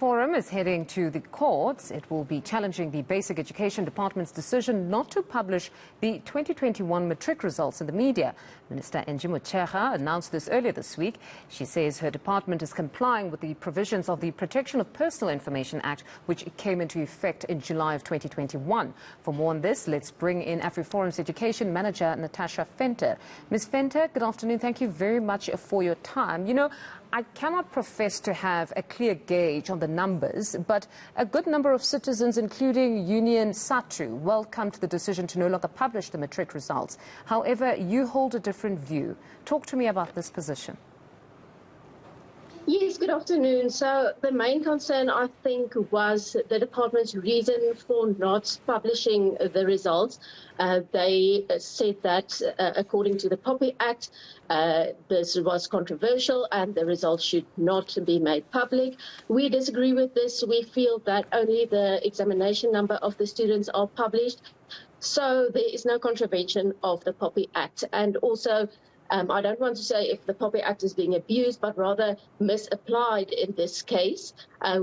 Forum is heading to the courts. It will be challenging the Basic Education Department's decision not to publish the 2021 Matric results in the media. Minister Mochecha announced this earlier this week. She says her department is complying with the provisions of the Protection of Personal Information Act, which came into effect in July of 2021. For more on this, let's bring in AfriForums Education Manager Natasha Venter. Ms. Venter, good afternoon. Thank you very much for your time. You know, I cannot profess to have a clear gauge on the numbers, but a good number of citizens, including Union SATU, welcomed the decision to no longer publish the Matric results. However, you hold a different view. Talk to me about this position. Yes, good afternoon. So the main concern, I think, was the department's reason for not publishing the results. They said that, according to the POPI Act, this was controversial and the results should not be made public. We disagree with this. We feel that only the examination number of the students are published. So there is no contravention of the POPI Act. And also, I don't want to say if the POPI Act is being abused, but rather misapplied in this case.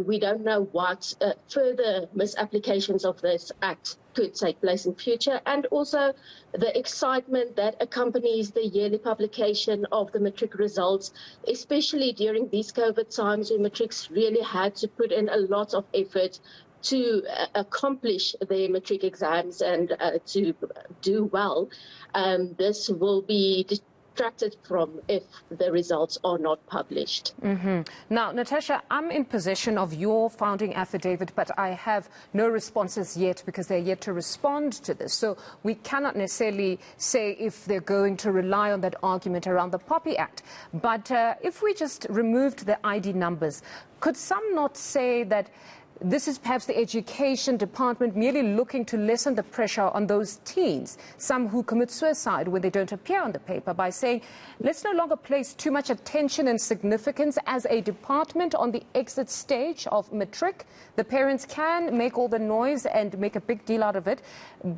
We don't know what further misapplications of this Act could take place in future, and also the excitement that accompanies the yearly publication of the Matric results, especially during these COVID times when Matrics really had to put in a lot of effort to accomplish their Matric exams and to do well. This will be distracted from if the results are not published. Now, Natasha, I'm in possession of your founding affidavit, but I have no responses yet because they're yet to respond to this. So we cannot necessarily say if they're going to rely on that argument around the POPI Act. But if we just removed the ID numbers, could some not say that this is perhaps the education department merely looking to lessen the pressure on those teens, some who commit suicide when they don't appear on the paper, by saying, let's no longer place too much attention and significance as a department on the exit stage of Matric. The parents can make all the noise and make a big deal out of it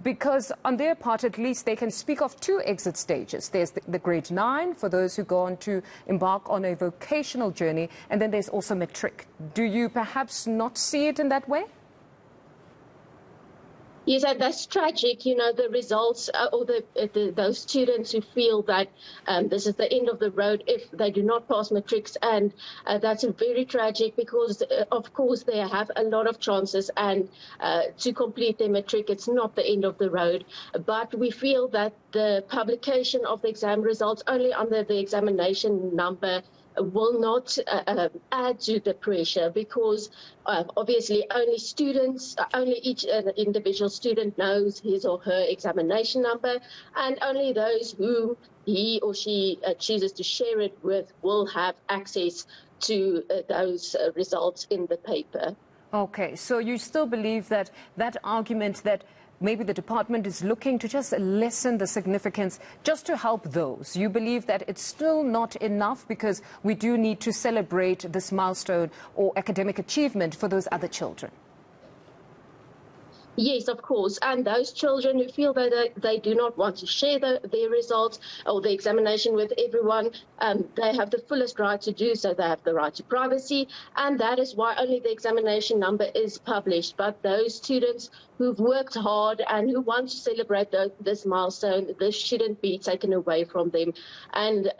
because on their part, at least, they can speak of two exit stages. There's the grade 9 for those who go on to embark on a vocational journey, and then there's also Matric. Do you perhaps not see it in that way? Yes, that's tragic. You know, the results, or those students who feel that this is the end of the road if they do not pass matrics, and that's very tragic because, of course, they have a lot of chances, and to complete their matric, it's not the end of the road. But we feel that the publication of the exam results only under the examination number will not add to the pressure because obviously only each individual student knows his or her examination number, and only those who he or she chooses to share it with will have access to those results in the paper. Okay, so you still believe that that argument that maybe the department is looking to just lessen the significance just to help those. You believe that it's still not enough because we do need to celebrate this milestone or academic achievement for those other children? Yes, of course. And those children who feel that they do not want to share their results or the examination with everyone, they have the fullest right to do so. They have the right to privacy, and that is why only the examination number is published. But those students who've worked hard and who want to celebrate this milestone, this shouldn't be taken away from them. And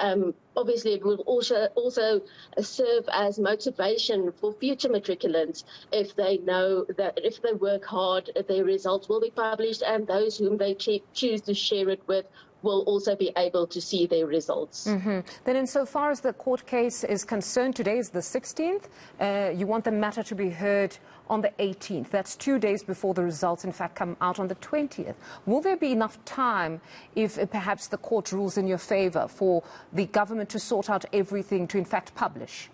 obviously, it will also serve as motivation for future matriculants if they know that if they work hard, their results will be published, and those whom they choose to share it with will also be able to see their results. Then insofar as the court case is concerned, today is the 16th. You want the matter to be heard on the 18th. That's 2 days before the results, in fact, come out on the 20th. Will there be enough time, if perhaps the court rules in your favor, for the government to sort out everything to, in fact, publish?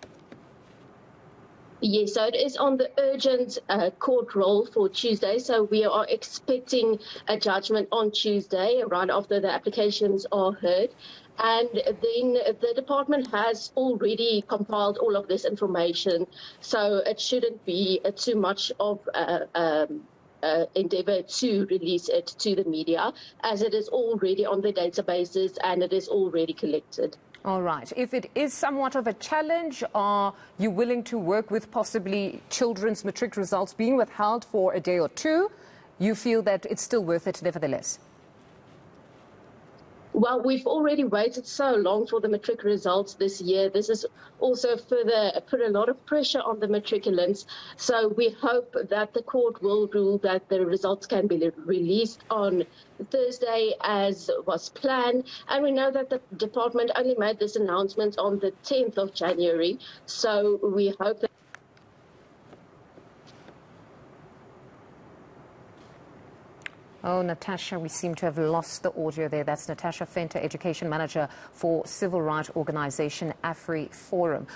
Yes, so it is on the urgent court roll for Tuesday. So we are expecting a judgment on Tuesday, right after the applications are heard. And then the department has already compiled all of this information, so it shouldn't be too much of endeavour to release it to the media, as it is already on the databases and it is already collected. All right. If it is somewhat of a challenge, are you willing to work with possibly children's matric results being withheld for a day or two? You feel that it's still worth it nevertheless? Well, we've already waited so long for the matric results this year. This has also further put a lot of pressure on the matriculants. So we hope that the court will rule that the results can be released on Thursday as was planned. And we know that the department only made this announcement on the 10th of January. So we hope that Oh, Natasha, we seem to have lost the audio there. That's Natasha Venter, Education Manager for civil rights organisation AfriForum.